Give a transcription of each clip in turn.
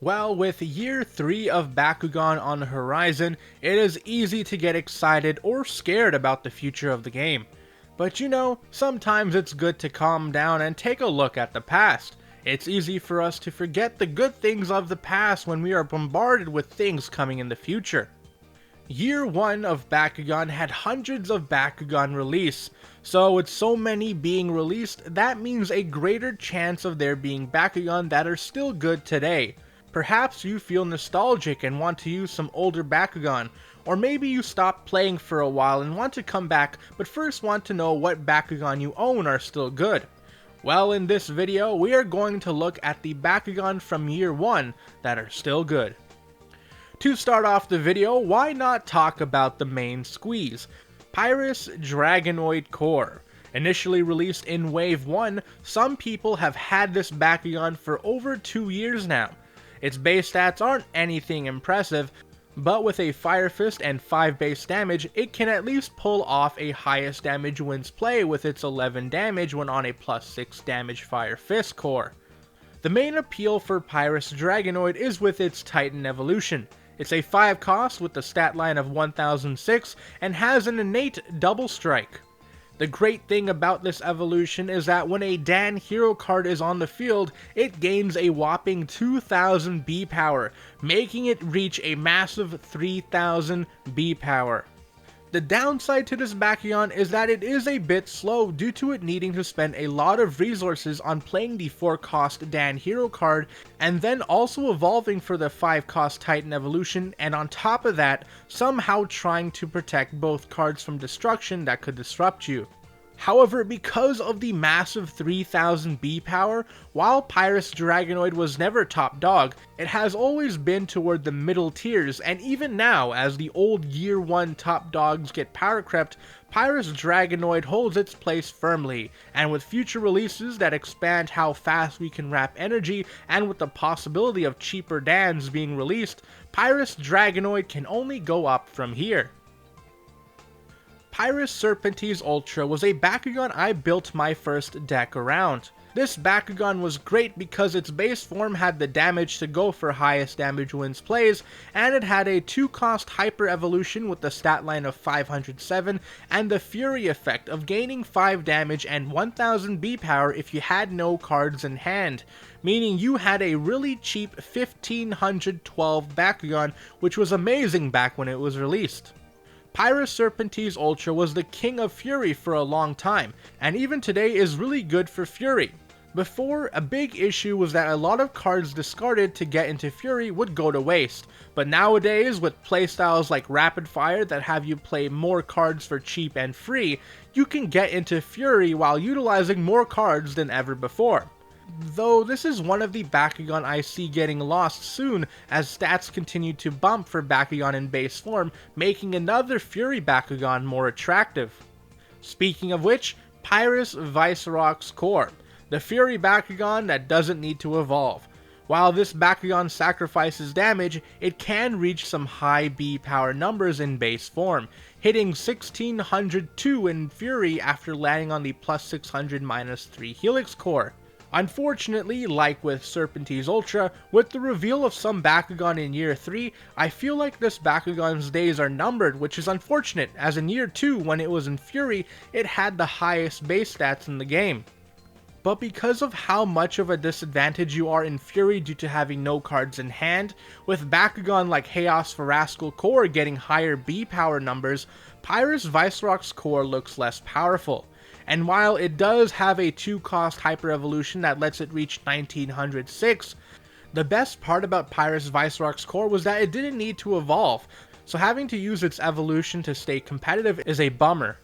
Well, with year 3 of Bakugan on the horizon, it is easy to get excited or scared about the future of the game. But you know, sometimes it's good to calm down and take a look at the past. It's easy for us to forget the good things of the past when we are bombarded with things coming in the future. Year 1 of Bakugan had hundreds of Bakugan release, so with so many being released, that means a greater chance of there being Bakugan that are still good today. Perhaps you feel nostalgic and want to use some older Bakugan, or maybe you stopped playing for a while and want to come back but first want to know what Bakugan you own are still good. Well, in this video, we are going to look at the Bakugan from year 1 that are still good. To start off the video, why not talk about the main squeeze, Pyrus Dragonoid Core. Initially released in Wave 1, some people have had this Bakugan for over 2 years now. Its base stats aren't anything impressive, but with a Fire Fist and 5 base damage, it can at least pull off a highest damage wins play with its 11 damage when on a plus 6 damage Fire Fist core. The main appeal for Pyrus Dragonoid is with its Titan evolution. It's a 5 cost with a stat line of 1006 and has an innate double strike. The great thing about this evolution is that when a Dan hero card is on the field, it gains a whopping 2000 B power, making it reach a massive 3000 B power. The downside to this Bakugan is that it is a bit slow due to it needing to spend a lot of resources on playing the 4 cost Dan hero card and then also evolving for the 5 cost Titan evolution, and on top of that, somehow trying to protect both cards from destruction that could disrupt you. However, because of the massive 3000 B power, while Pyrus Dragonoid was never top dog, it has always been toward the middle tiers, and even now, as the old year 1 top dogs get power crept, Pyrus Dragonoid holds its place firmly, and with future releases that expand how fast we can wrap energy, and with the possibility of cheaper Dans being released, Pyrus Dragonoid can only go up from here. Pyrus Serpenteze Ultra was a Bakugan I built my first deck around. This Bakugan was great because its base form had the damage to go for highest damage wins plays, and it had a 2 cost hyper evolution with the stat line of 507 and the Fury effect of gaining 5 damage and 1000 B power if you had no cards in hand, meaning you had a really cheap 1512 Bakugan, which was amazing back when it was released. Pyrus Serpenteze Ultra was the king of Fury for a long time, and even today is really good for Fury. Before, a big issue was that a lot of cards discarded to get into Fury would go to waste, but nowadays with playstyles like Rapid Fire that have you play more cards for cheap and free, you can get into Fury while utilizing more cards than ever before. Though this is one of the Bakugan I see getting lost soon as stats continue to bump for Bakugan in base form, making another Fury Bakugan more attractive. Speaking of which, Pyrus Vicerox Core, the Fury Bakugan that doesn't need to evolve. While this Bakugan sacrifices damage, it can reach some high B power numbers in base form, hitting 1602 in Fury after landing on the plus 600 minus 3 Helix core. Unfortunately, like with Serpenteze Ultra, with the reveal of some Bakugan in year 3, I feel like this Bakugan's days are numbered, which is unfortunate, as in year 2 when it was in Fury, it had the highest base stats in the game. But because of how much of a disadvantage you are in Fury due to having no cards in hand, with Bakugan like Haos for Rascal Core getting higher B power numbers, Pyrus Vicerox Core looks less powerful. And while it does have a 2 cost hyper evolution that lets it reach 1906, the best part about Pyrus Vicerox Core was that it didn't need to evolve, so having to use its evolution to stay competitive is a bummer.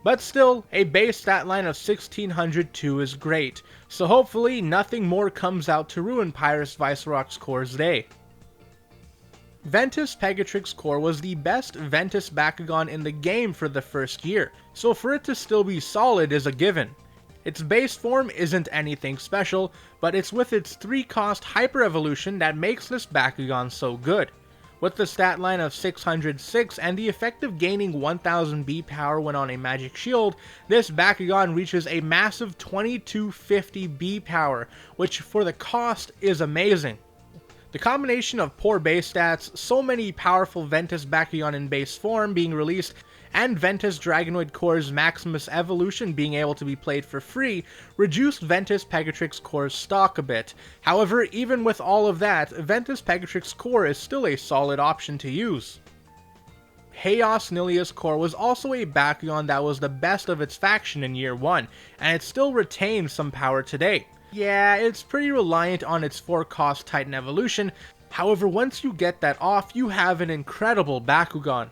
But still, a base stat line of 1602 is great, so hopefully nothing more comes out to ruin Pyrus Vicerox Core's day. Ventus Pegatrix Core was the best Ventus Bakugan in the game for the first year, so for it to still be solid is a given. Its base form isn't anything special, but it's with its 3 cost hyper evolution that makes this Bakugan so good. With the stat line of 606 and the effect of gaining 1000 B power when on a magic shield, this Bakugan reaches a massive 2250 B power, which for the cost is amazing. The combination of poor base stats, so many powerful Ventus Bakugan in base form being released, and Ventus Dragonoid Core's Maximus Evolution being able to be played for free reduced Ventus Pegatrix Core's stock a bit. However, even with all of that, Ventus Pegatrix Core is still a solid option to use. Haos Nillious Core was also a Bakugan that was the best of its faction in year 1, and it still retains some power today. Yeah, it's pretty reliant on its 4-cost Titan evolution, however once you get that off, you have an incredible Bakugan.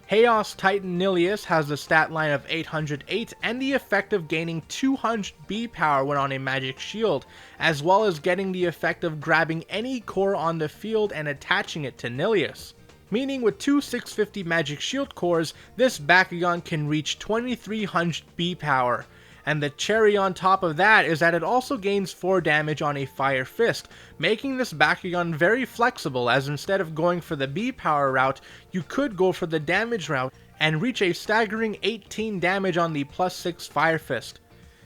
Haos Titan Nillious has the stat line of 808 and the effect of gaining 200 B power when on a magic shield, as well as getting the effect of grabbing any core on the field and attaching it to Nillious. Meaning with two 650 magic shield cores, this Bakugan can reach 2300 B power. And the cherry on top of that is that it also gains 4 damage on a Fire Fist, making this Bakugan very flexible, as instead of going for the B power route, you could go for the damage route and reach a staggering 18 damage on the +6 Fire Fist.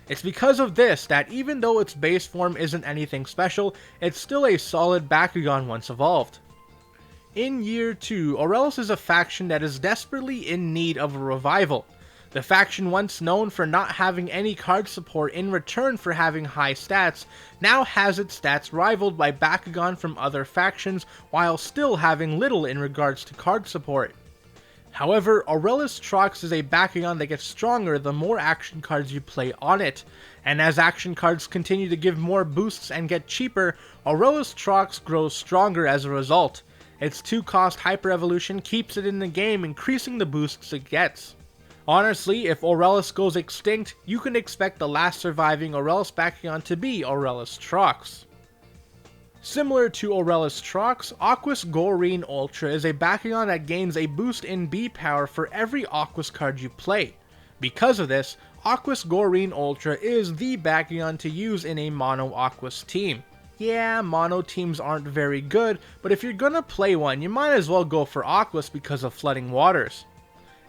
It's because of this that even though its base form isn't anything special, it's still a solid Bakugan once evolved. In year 2, Aurelus is a faction that is desperately in need of a revival. The faction once known for not having any card support in return for having high stats, now has its stats rivaled by Bakugan from other factions while still having little in regards to card support. However, Aurelus Trox is a Bakugan that gets stronger the more action cards you play on it, and as action cards continue to give more boosts and get cheaper, Aurelus Trox grows stronger as a result. Its 2-cost Hyper Evolution keeps it in the game, increasing the boosts it gets. Honestly, if Aurelus goes extinct, you can expect the last surviving Aurelus Bakugan to be Aurelus Trox. Similar to Aurelus Trox, Aquos Goreene Ultra is a Bakugan that gains a boost in B power for every Aquos card you play. Because of this, Aquos Goreene Ultra is the Bakugan to use in a mono Aquos team. Yeah, mono teams aren't very good, but if you're gonna play one, you might as well go for Aquos because of Flooding Waters.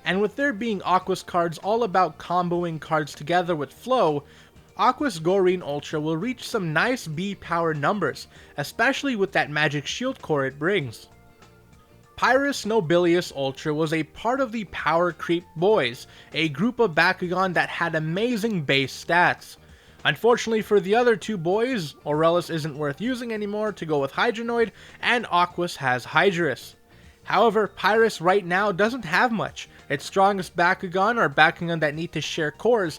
And with there being Aquos cards all about comboing cards together with flow, Aquos Goreene Ultra will reach some nice B power numbers, especially with that magic shield core it brings. Pyrus Nobilious Ultra was a part of the Power Creep Boys, a group of Bakugan that had amazing base stats. Unfortunately for the other two boys, Aurelus isn't worth using anymore to go with Dragonoid, and Aquos has Hydrus. However, Pyrus right now doesn't have much. Its strongest Bakugan are Bakugan that need to share cores,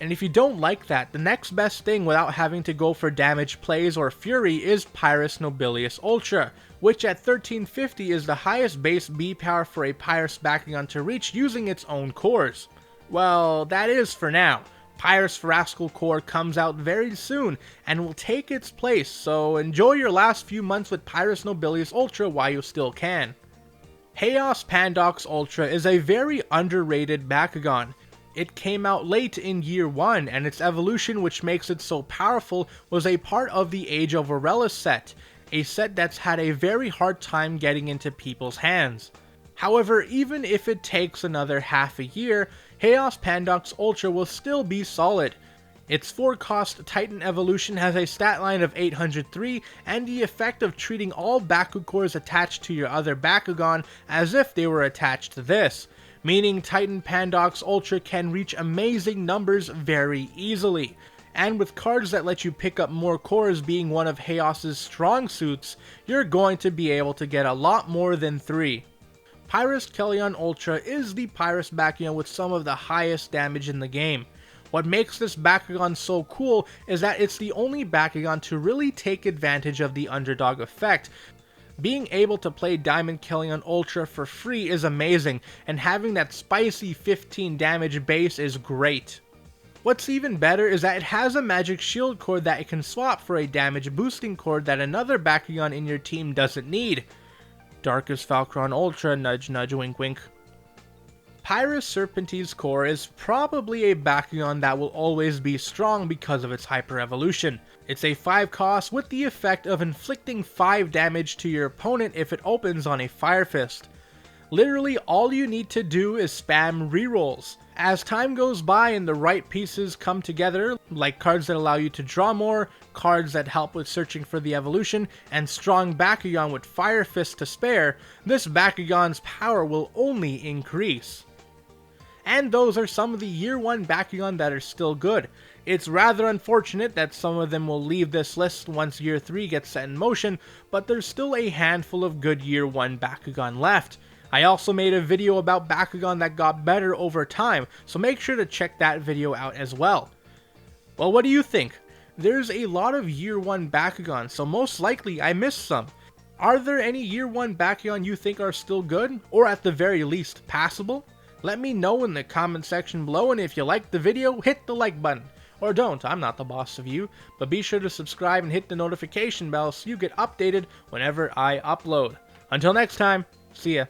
and if you don't like that, the next best thing without having to go for damage plays or fury is Pyrus Nobilious Ultra, which at 1350 is the highest base B power for a Pyrus Bakugan to reach using its own cores. Well, that is for now. Pyrus Rascal Core comes out very soon and will take its place, so enjoy your last few months with Pyrus Nobilious Ultra while you still can. Haos Pandoxx Ultra is a very underrated Bakugan. It came out late in year 1, and its evolution, which makes it so powerful, was a part of the Age of Aurelus set, a set that's had a very hard time getting into people's hands. However, even if it takes another half a year, Haos Pandoxx Ultra will still be solid. Its 4-cost Titan evolution has a stat line of 803 and the effect of treating all Baku cores attached to your other Bakugan as if they were attached to this, meaning Titan Pandoxx Ultra can reach amazing numbers very easily. And with cards that let you pick up more cores being one of Haos's strong suits, you're going to be able to get a lot more than 3. Pyrus Kelion Ultra is the Pyrus Bakugan with some of the highest damage in the game. What makes this Bakugan so cool is that it's the only Bakugan to really take advantage of the underdog effect. Being able to play Diamond Kelion Ultra for free is amazing, and having that spicy 15 damage base is great. What's even better is that it has a magic shield core that it can swap for a damage boosting core that another Bakugan in your team doesn't need. Darkest Falcron Ultra, nudge nudge wink wink. Pyrus Serpenteze core is probably a Bakugan that will always be strong because of its hyper evolution. It's a 5-cost with the effect of inflicting 5 damage to your opponent if it opens on a Fire Fist. Literally all you need to do is spam rerolls. As time goes by and the right pieces come together, like cards that allow you to draw more, cards that help with searching for the evolution, and strong Bakugan with Fire Fist to spare, this Bakugan's power will only increase. And those are some of the Year 1 Bakugan that are still good. It's rather unfortunate that some of them will leave this list once Year 3 gets set in motion, but there's still a handful of good Year 1 Bakugan left. I also made a video about Bakugan that got better over time, so make sure to check that video out as well. Well, what do you think? There's a lot of Year 1 Bakugan, so most likely I missed some. Are there any Year 1 Bakugan you think are still good, or at the very least passable? Let me know in the comment section below, and if you liked the video, hit the like button. Or don't, I'm not the boss of you, but be sure to subscribe and hit the notification bell so you get updated whenever I upload. Until next time, see ya.